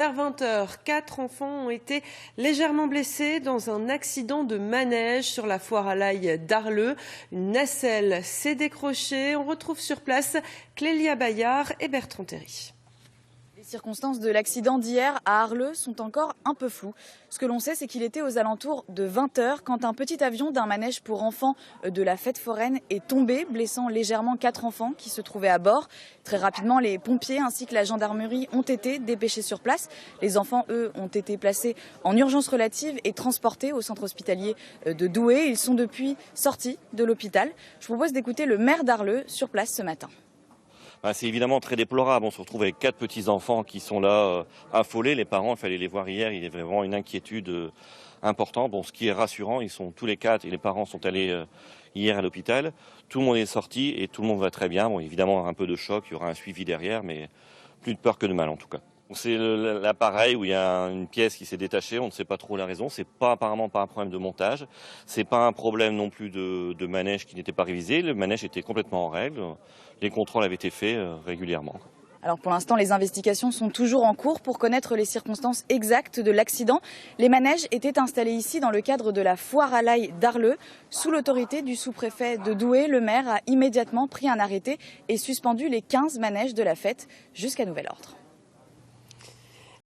Vers 20h, 4 enfants ont été légèrement blessés dans un accident de manège sur la foire à l'ail d'Arleux. Une nacelle s'est décrochée. On retrouve sur place Clélia Bayard et Bertrand Terry. Les circonstances de l'accident d'hier à Arleux sont encore un peu floues. Ce que l'on sait, c'est qu'il était aux alentours de 20h quand un petit avion d'un manège pour enfants de la fête foraine est tombé, blessant légèrement 4 enfants qui se trouvaient à bord. Très rapidement, les pompiers ainsi que la gendarmerie ont été dépêchés sur place. Les enfants, eux, ont été placés en urgence relative et transportés au centre hospitalier de Douai. Ils sont depuis sortis de l'hôpital. Je vous propose d'écouter le maire d'Arleux sur place ce matin. C'est évidemment très déplorable. On se retrouve avec 4 petits-enfants qui sont là affolés. Les parents, il fallait les voir hier. Il y avait vraiment une inquiétude importante. Bon, ce qui est rassurant, ils sont tous les 4 et les parents sont allés hier à l'hôpital. Tout le monde est sorti et tout le monde va très bien. Bon, évidemment, un peu de choc. Il y aura un suivi derrière, mais plus de peur que de mal en tout cas. C'est l'appareil où il y a une pièce qui s'est détachée, on ne sait pas trop la raison. C'est pas apparemment pas un problème de montage, c'est pas un problème non plus de manège qui n'était pas révisé. Le manège était complètement en règle, les contrôles avaient été faits régulièrement. Alors pour l'instant, les investigations sont toujours en cours pour connaître les circonstances exactes de l'accident. Les manèges étaient installés ici dans le cadre de la foire à l'ail d'Arleux. Sous l'autorité du sous-préfet de Douai, le maire a immédiatement pris un arrêté et suspendu les 15 manèges de la fête jusqu'à nouvel ordre.